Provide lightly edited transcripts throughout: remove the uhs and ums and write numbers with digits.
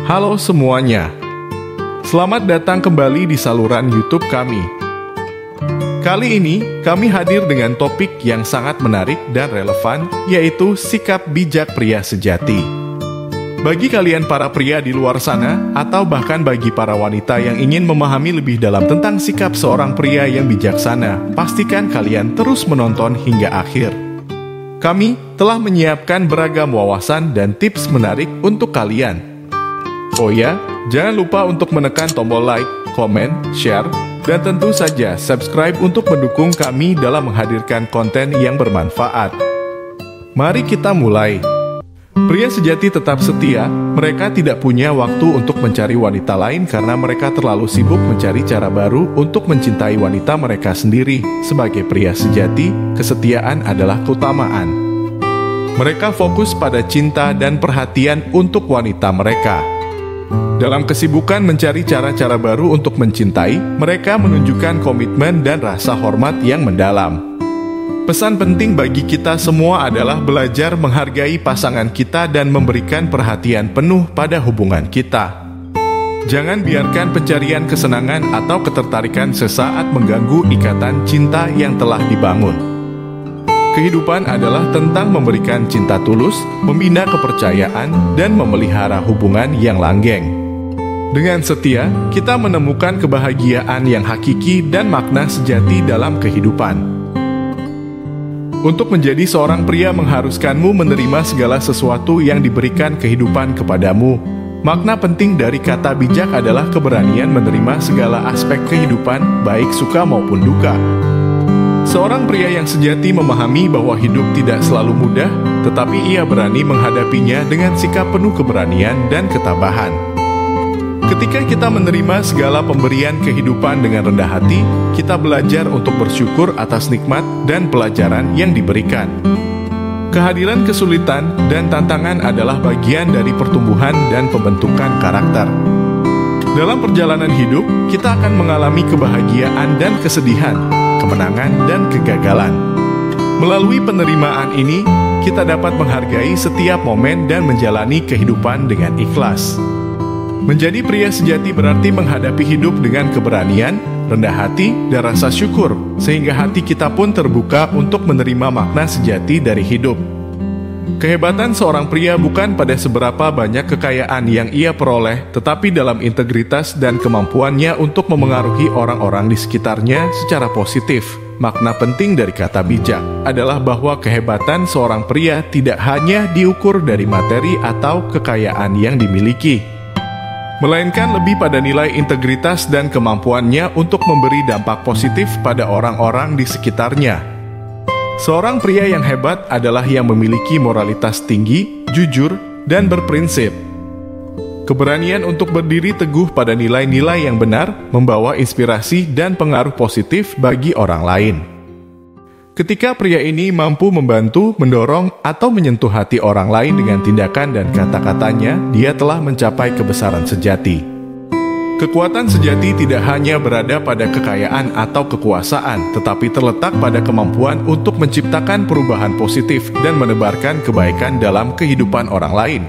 Halo semuanya, selamat datang kembali di saluran YouTube kami. Kali ini kami hadir dengan topik yang sangat menarik dan relevan, yaitu sikap bijak pria sejati. Bagi kalian para pria di luar sana, atau bahkan bagi para wanita yang ingin memahami lebih dalam tentang sikap seorang pria yang bijaksana, pastikan kalian terus menonton hingga akhir. Kami telah menyiapkan beragam wawasan dan tips menarik untuk kalian. Oh ya, jangan lupa untuk menekan tombol like, komen, share, dan tentu saja subscribe untuk mendukung kami dalam menghadirkan konten yang bermanfaat. Mari kita mulai. Pria sejati tetap setia, mereka tidak punya waktu untuk mencari wanita lain karena mereka terlalu sibuk mencari cara baru untuk mencintai wanita mereka sendiri. Sebagai pria sejati, kesetiaan adalah keutamaan. Mereka fokus pada cinta dan perhatian untuk wanita mereka. Dalam kesibukan mencari cara-cara baru untuk mencintai, mereka menunjukkan komitmen dan rasa hormat yang mendalam. Pesan penting bagi kita semua adalah belajar menghargai pasangan kita dan memberikan perhatian penuh pada hubungan kita. Jangan biarkan pencarian kesenangan atau ketertarikan sesaat mengganggu ikatan cinta yang telah dibangun. Kehidupan adalah tentang memberikan cinta tulus, membina kepercayaan, dan memelihara hubungan yang langgeng. Dengan setia, kita menemukan kebahagiaan yang hakiki dan makna sejati dalam kehidupan. Untuk menjadi seorang pria mengharuskanmu menerima segala sesuatu yang diberikan kehidupan kepadamu. Makna penting dari kata bijak adalah keberanian menerima segala aspek kehidupan, baik suka maupun duka. Seorang pria yang sejati memahami bahwa hidup tidak selalu mudah, tetapi ia berani menghadapinya dengan sikap penuh keberanian dan ketabahan. Ketika kita menerima segala pemberian kehidupan dengan rendah hati, kita belajar untuk bersyukur atas nikmat dan pelajaran yang diberikan. Kehadiran kesulitan dan tantangan adalah bagian dari pertumbuhan dan pembentukan karakter. Dalam perjalanan hidup, kita akan mengalami kebahagiaan dan kesedihan, kemenangan dan kegagalan. Melalui penerimaan ini, kita dapat menghargai setiap momen dan menjalani kehidupan dengan ikhlas. Menjadi pria sejati berarti menghadapi hidup dengan keberanian, rendah hati, dan rasa syukur, sehingga hati kita pun terbuka untuk menerima makna sejati dari hidup. Kehebatan seorang pria bukan pada seberapa banyak kekayaan yang ia peroleh, tetapi dalam integritas dan kemampuannya untuk memengaruhi orang-orang di sekitarnya secara positif. Makna penting dari kata bijak adalah bahwa kehebatan seorang pria tidak hanya diukur dari materi atau kekayaan yang dimiliki, melainkan lebih pada nilai integritas dan kemampuannya untuk memberi dampak positif pada orang-orang di sekitarnya. Seorang pria yang hebat adalah yang memiliki moralitas tinggi, jujur, dan berprinsip. Keberanian untuk berdiri teguh pada nilai-nilai yang benar membawa inspirasi dan pengaruh positif bagi orang lain. Ketika pria ini mampu membantu, mendorong, atau menyentuh hati orang lain dengan tindakan dan kata-katanya, dia telah mencapai kebesaran sejati. Kekuatan sejati tidak hanya berada pada kekayaan atau kekuasaan, tetapi terletak pada kemampuan untuk menciptakan perubahan positif dan menebarkan kebaikan dalam kehidupan orang lain.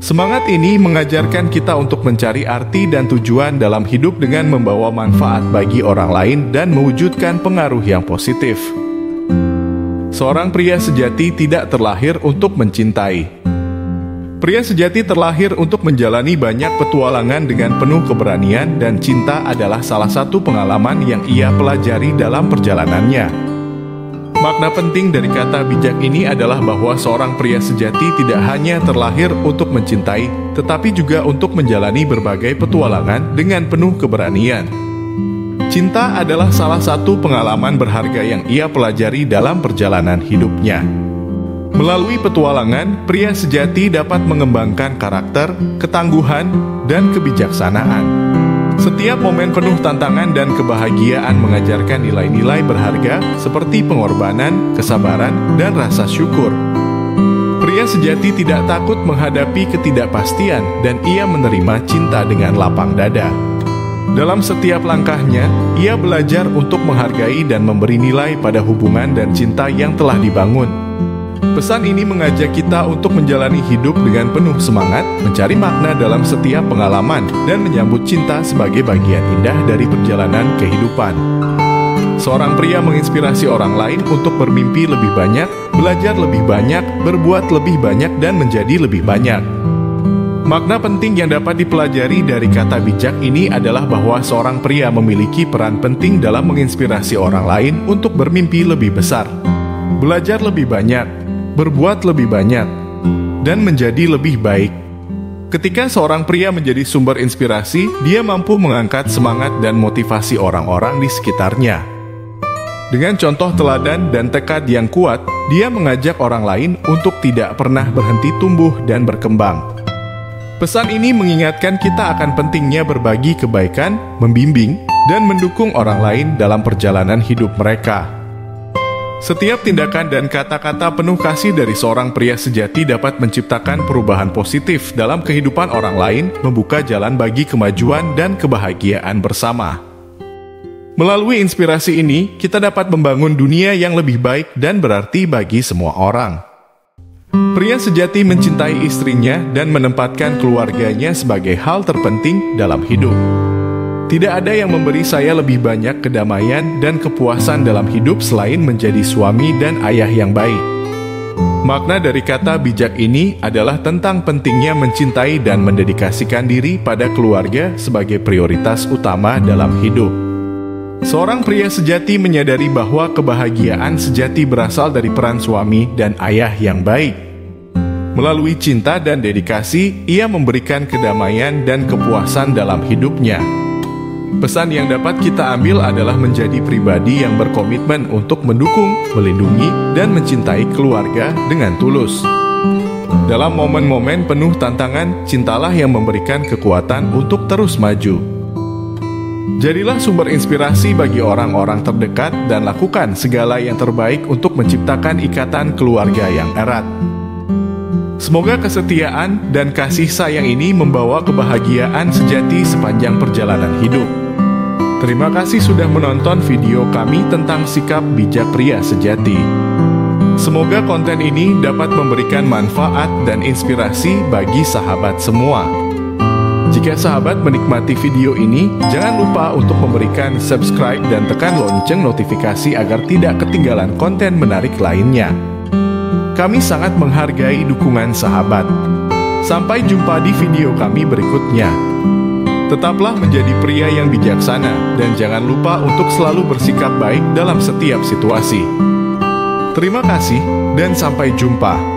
Semangat ini mengajarkan kita untuk mencari arti dan tujuan dalam hidup dengan membawa manfaat bagi orang lain dan mewujudkan pengaruh yang positif. Seorang pria sejati tidak terlahir untuk mencintai. Pria sejati terlahir untuk menjalani banyak petualangan dengan penuh keberanian, dan cinta adalah salah satu pengalaman yang ia pelajari dalam perjalanannya. Makna penting dari kata bijak ini adalah bahwa seorang pria sejati tidak hanya terlahir untuk mencintai, tetapi juga untuk menjalani berbagai petualangan dengan penuh keberanian. Cinta adalah salah satu pengalaman berharga yang ia pelajari dalam perjalanan hidupnya. Melalui petualangan, pria sejati dapat mengembangkan karakter, ketangguhan, dan kebijaksanaan. Setiap momen penuh tantangan dan kebahagiaan mengajarkan nilai-nilai berharga seperti pengorbanan, kesabaran, dan rasa syukur. Pria sejati tidak takut menghadapi ketidakpastian, dan ia menerima cinta dengan lapang dada. Dalam setiap langkahnya, ia belajar untuk menghargai dan memberi nilai pada hubungan dan cinta yang telah dibangun. Pesan ini mengajak kita untuk menjalani hidup dengan penuh semangat, mencari makna dalam setiap pengalaman, dan menyambut cinta sebagai bagian indah dari perjalanan kehidupan. Seorang pria menginspirasi orang lain untuk bermimpi lebih banyak, belajar lebih banyak, berbuat lebih banyak, dan menjadi lebih banyak. Makna penting yang dapat dipelajari dari kata bijak ini adalah bahwa seorang pria memiliki peran penting dalam menginspirasi orang lain untuk bermimpi lebih besar, belajar lebih banyak, berbuat lebih banyak, dan menjadi lebih baik. Ketika seorang pria menjadi sumber inspirasi, dia mampu mengangkat semangat dan motivasi orang-orang di sekitarnya. Dengan contoh teladan dan tekad yang kuat, dia mengajak orang lain untuk tidak pernah berhenti tumbuh dan berkembang. Pesan ini mengingatkan kita akan pentingnya berbagi kebaikan, membimbing, dan mendukung orang lain dalam perjalanan hidup mereka. Setiap tindakan dan kata-kata penuh kasih dari seorang pria sejati dapat menciptakan perubahan positif dalam kehidupan orang lain, membuka jalan bagi kemajuan dan kebahagiaan bersama. Melalui inspirasi ini, kita dapat membangun dunia yang lebih baik dan berarti bagi semua orang. Pria sejati mencintai istrinya dan menempatkan keluarganya sebagai hal terpenting dalam hidup. Tidak ada yang memberi saya lebih banyak kedamaian dan kepuasan dalam hidup selain menjadi suami dan ayah yang baik. Makna dari kata bijak ini adalah tentang pentingnya mencintai dan mendedikasikan diri pada keluarga sebagai prioritas utama dalam hidup. Seorang pria sejati menyadari bahwa kebahagiaan sejati berasal dari peran suami dan ayah yang baik. Melalui cinta dan dedikasi, ia memberikan kedamaian dan kepuasan dalam hidupnya. Pesan yang dapat kita ambil adalah menjadi pribadi yang berkomitmen untuk mendukung, melindungi, dan mencintai keluarga dengan tulus. Dalam momen-momen penuh tantangan, cintalah yang memberikan kekuatan untuk terus maju. Jadilah sumber inspirasi bagi orang-orang terdekat dan lakukan segala yang terbaik untuk menciptakan ikatan keluarga yang erat. Semoga kesetiaan dan kasih sayang ini membawa kebahagiaan sejati sepanjang perjalanan hidup. Terima kasih sudah menonton video kami tentang sikap bijak pria sejati. Semoga konten ini dapat memberikan manfaat dan inspirasi bagi sahabat semua. Jika sahabat menikmati video ini, jangan lupa untuk memberikan subscribe dan tekan lonceng notifikasi agar tidak ketinggalan konten menarik lainnya. Kami sangat menghargai dukungan sahabat. Sampai jumpa di video kami berikutnya. Tetaplah menjadi pria yang bijaksana dan jangan lupa untuk selalu bersikap baik dalam setiap situasi. Terima kasih dan sampai jumpa.